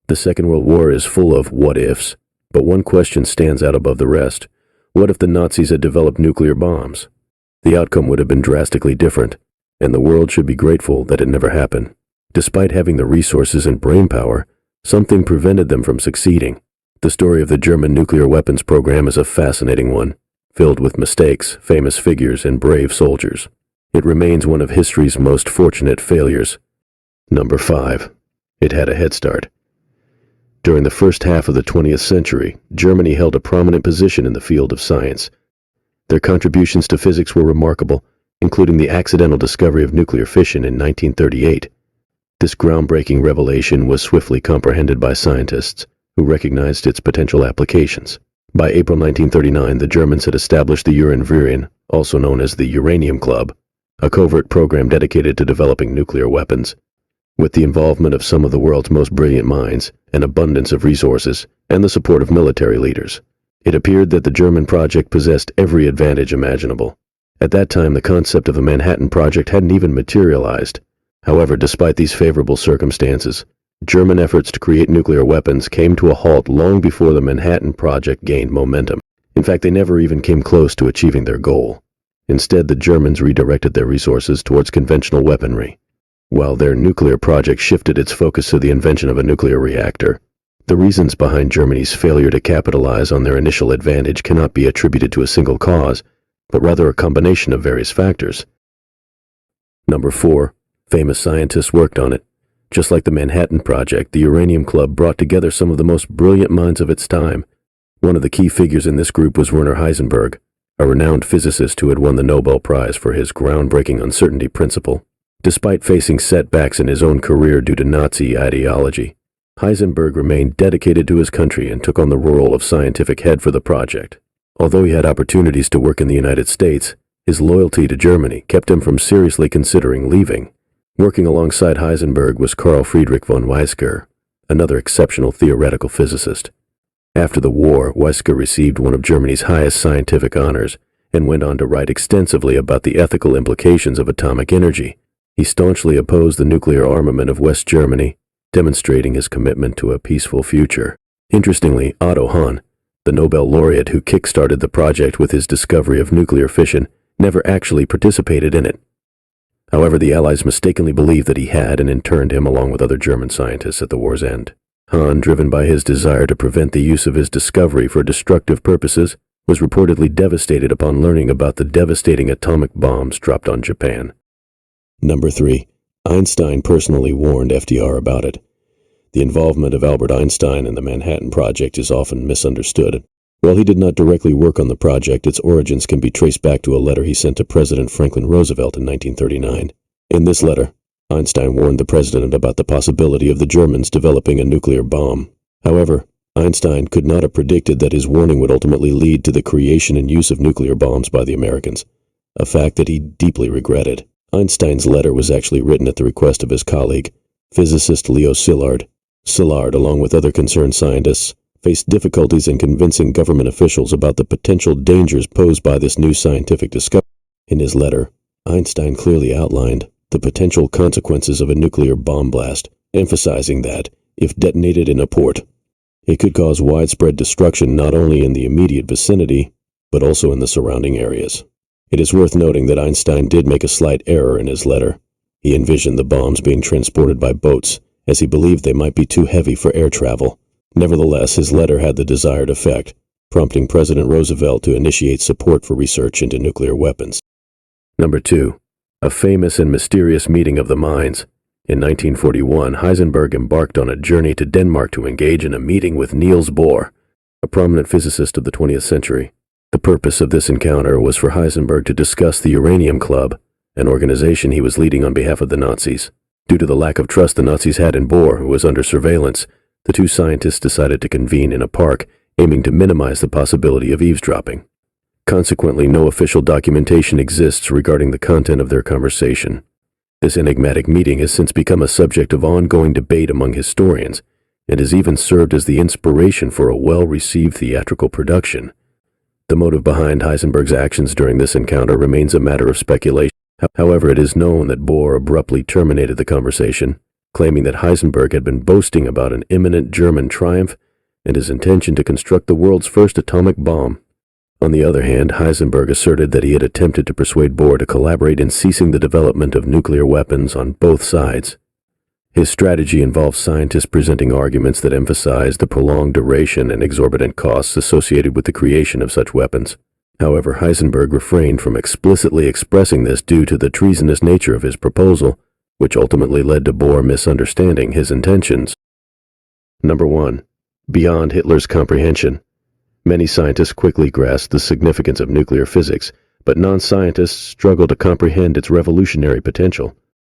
The Second World War is full of what-ifs, but one question stands out above the rest. What if the Nazis had developed nuclear bombs? The outcome would have been drastically different, and the world should be grateful that it never happened. Despite having the resources and brainpower, something prevented them from succeeding. The story of the German nuclear weapons program is a fascinating one, filled with mistakes, famous figures, and brave soldiers. It remains one of history's most fortunate failures. Number 5. It had a head start. During the first half of the 20th century, Germany held a prominent position in the field of science. Their contributions to physics were remarkable, including the accidental discovery of nuclear fission in 1938. This groundbreaking revelation was swiftly comprehended by scientists, who recognized its potential applications. By April 1939, the Germans had established the Uranverein, also known as the Uranium Club, a covert program dedicated to developing nuclear weapons. With the involvement of some of the world's most brilliant minds, an abundance of resources, and the support of military leaders, it appeared that the German project possessed every advantage imaginable. At that time, the concept of the Manhattan Project hadn't even materialized. However, despite these favorable circumstances, German efforts to create nuclear weapons came to a halt long before the Manhattan Project gained momentum. In fact, they never even came close to achieving their goal. Instead, the Germans redirected their resources towards conventional weaponry, while their nuclear project shifted its focus to the invention of a nuclear reactor. The reasons behind Germany's failure to capitalize on their initial advantage cannot be attributed to a single cause, but rather a combination of various factors. Number 4. Famous scientists worked on it. Just like the Manhattan Project, the Uranium Club brought together some of the most brilliant minds of its time. One of the key figures in this group was Werner Heisenberg, a renowned physicist who had won the Nobel Prize for his groundbreaking uncertainty principle. Despite facing setbacks in his own career due to Nazi ideology, Heisenberg remained dedicated to his country and took on the role of scientific head for the project. Although he had opportunities to work in the United States, his loyalty to Germany kept him from seriously considering leaving. Working alongside Heisenberg was Carl Friedrich von Weizsäcker, another exceptional theoretical physicist. After the war, Weizsäcker received one of Germany's highest scientific honors and went on to write extensively about the ethical implications of atomic energy. He staunchly opposed the nuclear armament of West Germany, demonstrating his commitment to a peaceful future. Interestingly, Otto Hahn, the Nobel laureate who kick-started the project with his discovery of nuclear fission, never actually participated in it. However, the Allies mistakenly believed that he had and interned him along with other German scientists at the war's end. Hahn, driven by his desire to prevent the use of his discovery for destructive purposes, was reportedly devastated upon learning about the devastating atomic bombs dropped on Japan. Number 3. Einstein personally warned FDR about it. The involvement of Albert Einstein in the Manhattan Project is often misunderstood. While he did not directly work on the project, its origins can be traced back to a letter he sent to President Franklin Roosevelt in 1939. In this letter, Einstein warned the president about the possibility of the Germans developing a nuclear bomb. However, Einstein could not have predicted that his warning would ultimately lead to the creation and use of nuclear bombs by the Americans, a fact that he deeply regretted. Einstein's letter was actually written at the request of his colleague, physicist Leo Szilard. Szilard, along with other concerned scientists, faced difficulties in convincing government officials about the potential dangers posed by this new scientific discovery. In his letter, Einstein clearly outlined the potential consequences of a nuclear bomb blast, emphasizing that, if detonated in a port, it could cause widespread destruction not only in the immediate vicinity, but also in the surrounding areas. It is worth noting that Einstein did make a slight error in his letter. He envisioned the bombs being transported by boats, as he believed they might be too heavy for air travel. Nevertheless, his letter had the desired effect, prompting President Roosevelt to initiate support for research into nuclear weapons. Number 2. A famous and mysterious meeting of the minds. In 1941, Heisenberg embarked on a journey to Denmark to engage in a meeting with Niels Bohr, a prominent physicist of the 20th century. The purpose of this encounter was for Heisenberg to discuss the Uranium Club, an organization he was leading on behalf of the Nazis. Due to the lack of trust the Nazis had in Bohr, who was under surveillance, the two scientists decided to convene in a park, aiming to minimize the possibility of eavesdropping. Consequently, no official documentation exists regarding the content of their conversation. This enigmatic meeting has since become a subject of ongoing debate among historians, and has even served as the inspiration for a well-received theatrical production. The motive behind Heisenberg's actions during this encounter remains a matter of speculation. However, it is known that Bohr abruptly terminated the conversation, claiming that Heisenberg had been boasting about an imminent German triumph and his intention to construct the world's first atomic bomb. On the other hand, Heisenberg asserted that he had attempted to persuade Bohr to collaborate in ceasing the development of nuclear weapons on both sides. His strategy involved scientists presenting arguments that emphasized the prolonged duration and exorbitant costs associated with the creation of such weapons. However, Heisenberg refrained from explicitly expressing this due to the treasonous nature of his proposal, which ultimately led to Bohr misunderstanding his intentions. Number 1. Beyond Hitler's comprehension. Many scientists quickly grasped the significance of nuclear physics, but non-scientists struggled to comprehend its revolutionary potential.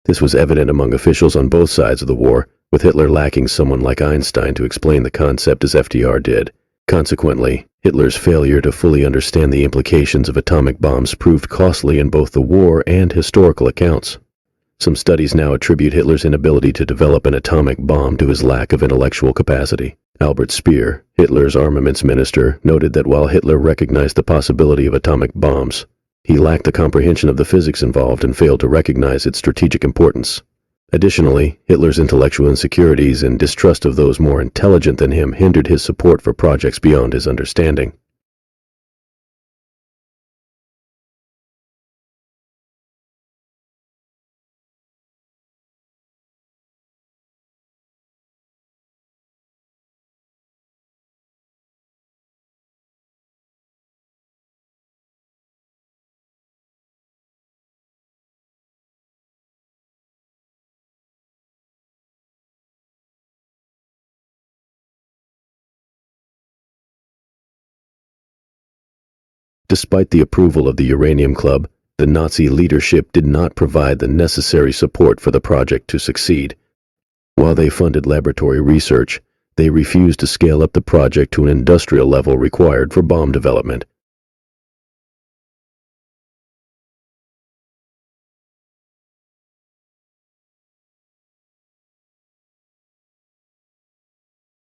This was evident among officials on both sides of the war, with Hitler lacking someone like Einstein to explain the concept as FDR did. Consequently, Hitler's failure to fully understand the implications of atomic bombs proved costly in both the war and historical accounts. Some studies now attribute Hitler's inability to develop an atomic bomb to his lack of intellectual capacity. Albert Speer, Hitler's armaments minister, noted that while Hitler recognized the possibility of atomic bombs, he lacked a comprehension of the physics involved and failed to recognize its strategic importance. Additionally, Hitler's intellectual insecurities and distrust of those more intelligent than him hindered his support for projects beyond his understanding. Despite the approval of the Uranium Club, the Nazi leadership did not provide the necessary support for the project to succeed. While they funded laboratory research, they refused to scale up the project to an industrial level required for bomb development.